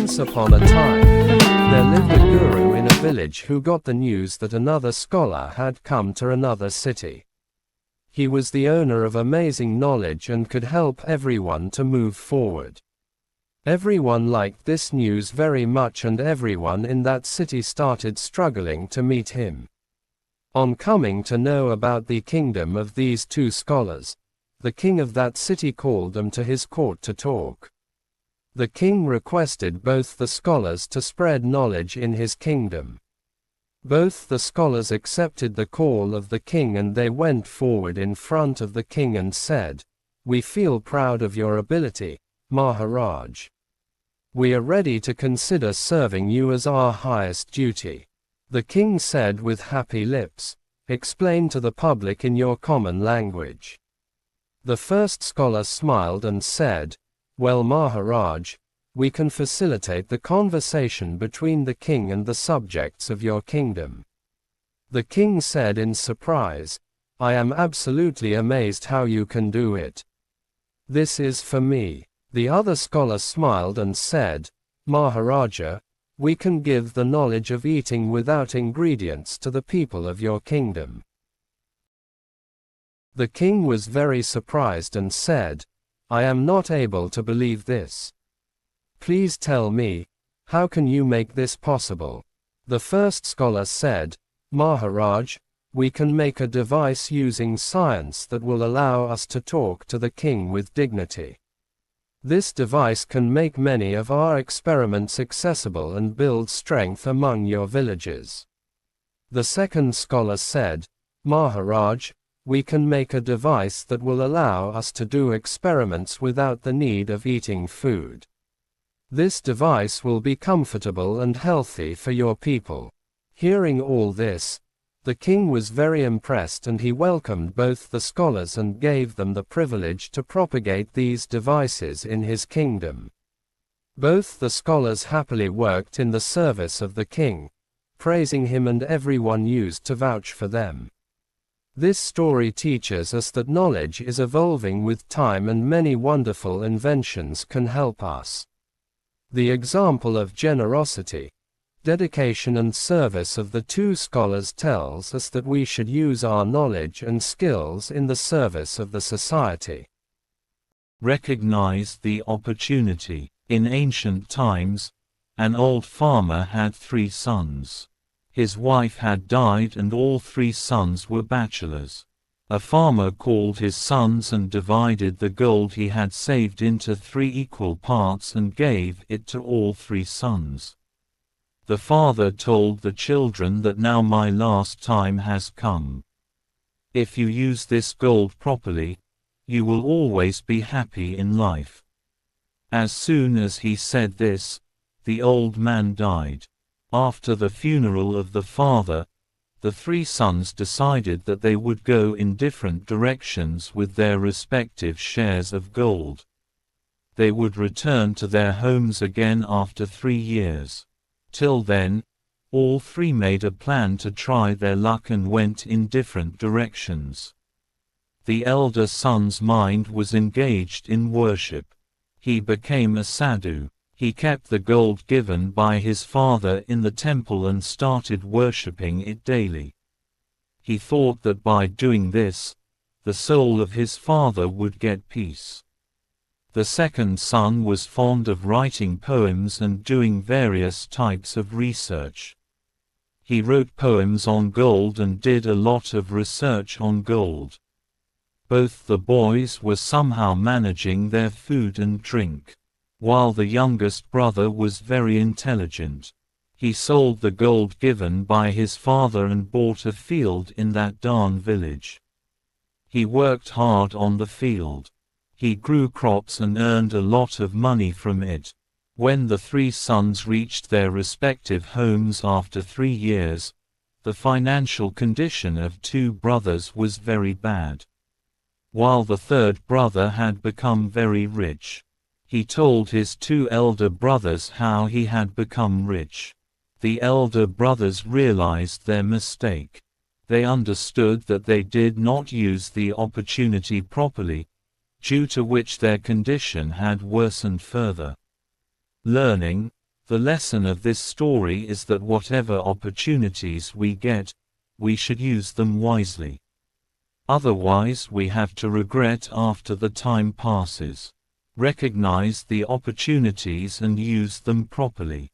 Once upon a time, there lived a guru in a village who got the news that another scholar had come to another city. He was the owner of amazing knowledge and could help everyone to move forward. Everyone liked this news very much, and everyone in that city started struggling to meet him. On coming to know about the kingdom of these two scholars, the king of that city called them to his court to talk. The king requested both the scholars to spread knowledge in his kingdom. Both the scholars accepted the call of the king, and they went forward in front of the king and said, "We feel proud of your ability, Maharaj. We are ready to consider serving you as our highest duty." The king said with happy lips, "Explain to the public in your common language." The first scholar smiled and said, "Well, Maharaj, we can facilitate the conversation between the king and the subjects of your kingdom." The king said in surprise, "I am absolutely amazed how you can do it. This is for me." The other scholar smiled and said, "Maharaja, we can give the knowledge of eating without ingredients to the people of your kingdom." The king was very surprised and said, "I am not able to believe this. Please tell me, how can you make this possible?" The first scholar said, "Maharaj, we can make a device using science that will allow us to talk to the king with dignity. This device can make many of our experiments accessible and build strength among your villages." The second scholar said, "Maharaj, we can make a device that will allow us to do experiments without the need of eating food. This device will be comfortable and healthy for your people." Hearing all this, the king was very impressed, and he welcomed both the scholars and gave them the privilege to propagate these devices in his kingdom. Both the scholars happily worked in the service of the king, praising him, and everyone used to vouch for them. This story teaches us that knowledge is evolving with time, and many wonderful inventions can help us. The example of generosity, dedication and service of the two scholars tells us that we should use our knowledge and skills in the service of the society. Recognize the opportunity. In ancient times, an old farmer had 3 sons. His wife had died and all 3 sons were bachelors. A farmer called his sons and divided the gold he had saved into 3 equal parts and gave it to all 3 sons. The father told the children that now my last time has come. If you use this gold properly, you will always be happy in life. As soon as he said this, the old man died. After the funeral of the father, the 3 sons decided that they would go in different directions with their respective shares of gold. They would return to their homes again after 3 years. Till then, all 3 made a plan to try their luck and went in different directions. The elder son's mind was engaged in worship. He became a sadhu. He kept the gold given by his father in the temple and started worshipping it daily. He thought that by doing this, the soul of his father would get peace. The second son was fond of writing poems and doing various types of research. He wrote poems on gold and did a lot of research on gold. Both the boys were somehow managing their food and drink. While the youngest brother was very intelligent. He sold the gold given by his father and bought a field in that darn village. He worked hard on the field. He grew crops and earned a lot of money from it. When the 3 sons reached their respective homes after 3 years, the financial condition of 2 brothers was very bad. While the third brother had become very rich. He told his 2 elder brothers how he had become rich. The elder brothers realized their mistake. They understood that they did not use the opportunity properly, due to which their condition had worsened further. Learning, The lesson of this story is that whatever opportunities we get, we should use them wisely. Otherwise we have to regret after the time passes. Recognize the opportunities and use them properly.